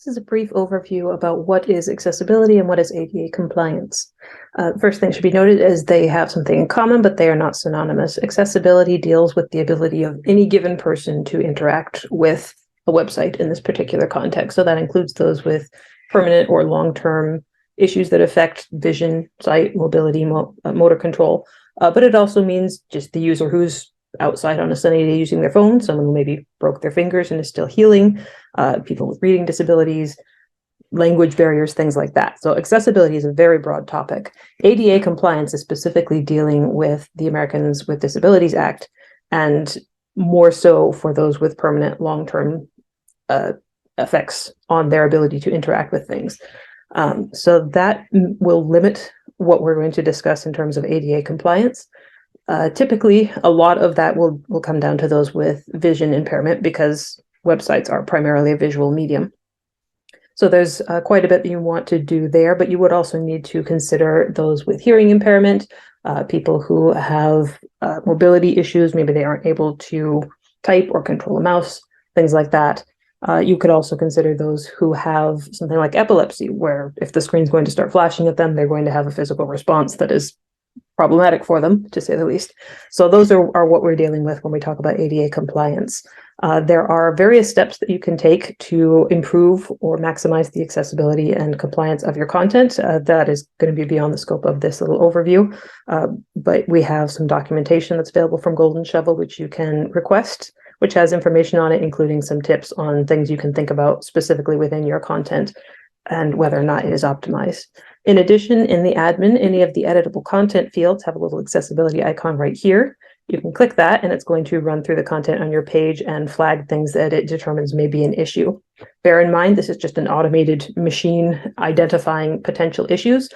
This is a brief overview about what is accessibility and what is ADA compliance. First thing should be noted is they have something in common, but they are not synonymous. Accessibility deals with the ability of any given person to interact with a website in this particular context. So that includes those with permanent or long-term issues that affect vision, sight, mobility, motor control. But it also means just the user who's outside on a sunny day using their phone, someone who maybe broke their fingers and is still healing, people with reading disabilities, language barriers, things like that. So accessibility is a very broad topic. ADA compliance is specifically dealing with the Americans with Disabilities Act, and more so for those with permanent long-term effects on their ability to interact with things. So that will limit what we're going to discuss in terms of ADA compliance. Typically, a lot of that will come down to those with vision impairment because websites are primarily a visual medium. So there's quite a bit that you want to do there, but you would also need to consider those with hearing impairment, people who have mobility issues, maybe they aren't able to type or control a mouse, things like that. You could also consider those who have something like epilepsy, where if the screen's going to start flashing at them, they're going to have a physical response that is problematic for them, to say the least. So those are what we're dealing with when we talk about ADA compliance. There are various steps that you can take to improve or maximize the accessibility and compliance of your content. That is going to be beyond the scope of this little overview, but we have some documentation that's available from Golden Shovel, which you can request, which has information on it, including some tips on things you can think about specifically within your content and whether or not it is optimized. In addition, in the admin, any of the editable content fields have a little accessibility icon right here. You can click that and it's going to run through the content on your page and flag things that it determines may be an issue. Bear in mind, this is just an automated machine identifying potential issues.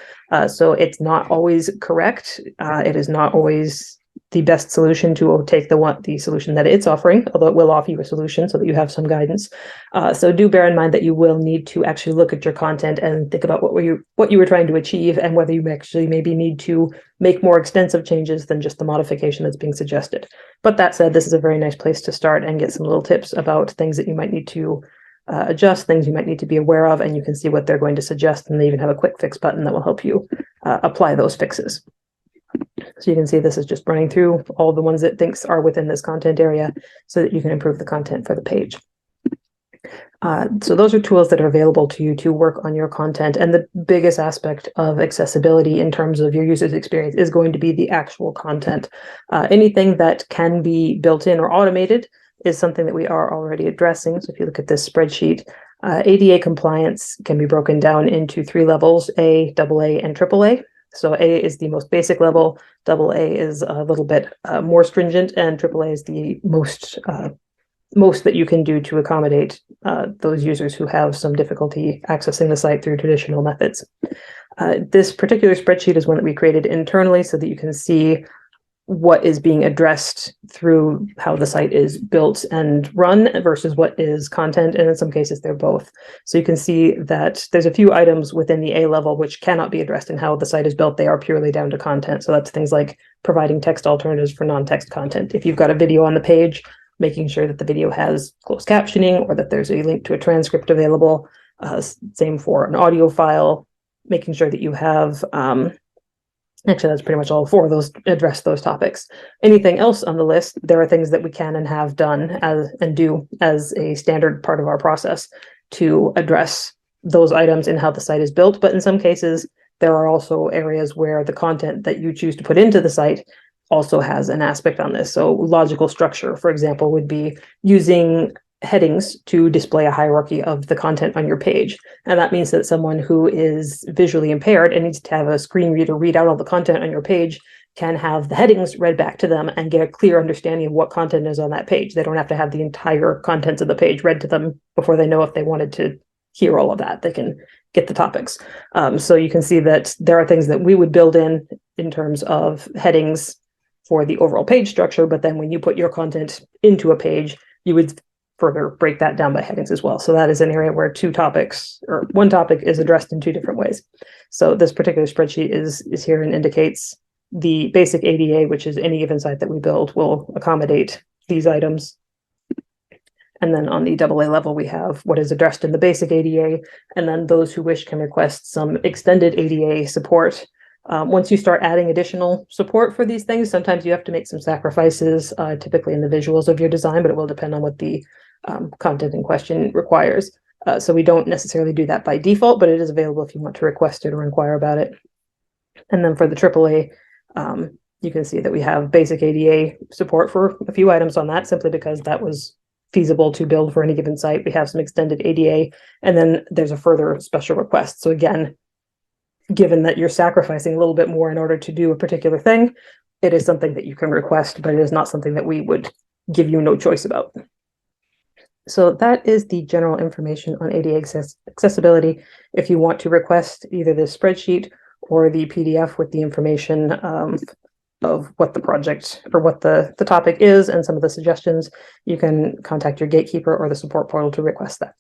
So it's not always correct. It is not always the best solution to take the solution that it's offering, although it will offer you a solution so that you have some guidance. So do bear in mind that you will need to actually look at your content and think about what you were trying to achieve and whether you actually maybe need to make more extensive changes than just the modification that's being suggested. But that said, this is a very nice place to start and get some little tips about things that you might need to adjust, things you might need to be aware of, and you can see what they're going to suggest, and they even have a quick fix button that will help you apply those fixes. So you can see this is just running through all the ones it thinks are within this content area so that you can improve the content for the page. So those are tools that are available to you to work on your content. And the biggest aspect of accessibility in terms of your user's experience is going to be the actual content. Anything that can be built in or automated is something that we are already addressing. So if you look at this spreadsheet, ADA compliance can be broken down into 3 levels, A, AA, and AAA. So A is the most basic level, AA is a little bit more stringent, and AAA is the most that you can do to accommodate those users who have some difficulty accessing the site through traditional methods. This particular spreadsheet is one that we created internally so that you can see what is being addressed through how the site is built and run versus what is content, and in some cases they're both. So you can see that there's a few items within the A level which cannot be addressed in how the site is built. They are purely down to content. So that's things like providing text alternatives for non-text content. If you've got a video on the page, making sure that the video has closed captioning or that there's a link to a transcript available. Same for an audio file, making sure that you have actually, that's pretty much all 4 of those address those topics. Anything else on the list, there are things that we can and have done and do as a standard part of our process to address those items in how the site is built. But in some cases, there are also areas where the content that you choose to put into the site also has an aspect on this. So logical structure, for example, would be using headings to display a hierarchy of the content on your page. And that means that someone who is visually impaired and needs to have a screen reader read out all the content on your page can have the headings read back to them and get a clear understanding of what content is on that page. They don't have to have the entire contents of the page read to them before they know if they wanted to hear all of that. They can get the topics. So you can see that there are things that we would build in terms of headings for the overall page structure, but then when you put your content into a page, you would further break that down by headings as well. So that is an area where 2 topics or 1 topic is addressed in 2 different ways. So this particular spreadsheet is here and indicates the basic ADA, which is any given site that we build will accommodate these items. And then on the AA level, we have what is addressed in the basic ADA, and then those who wish can request some extended ADA support. Once you start adding additional support for these things, sometimes you have to make some sacrifices, typically in the visuals of your design, but it will depend on what the content in question requires. So we don't necessarily do that by default, but it is available if you want to request it or inquire about it. And then for the AAA, you can see that we have basic ADA support for a few items on that, simply because that was feasible to build for any given site. We have some extended ADA, and then there's a further special request. So again, given that you're sacrificing a little bit more in order to do a particular thing, it is something that you can request, but it is not something that we would give you no choice about. So that is the general information on ADA accessibility. If you want to request either the spreadsheet or the PDF with the information of what the project or what the topic is and some of the suggestions, you can contact your gatekeeper or the support portal to request that.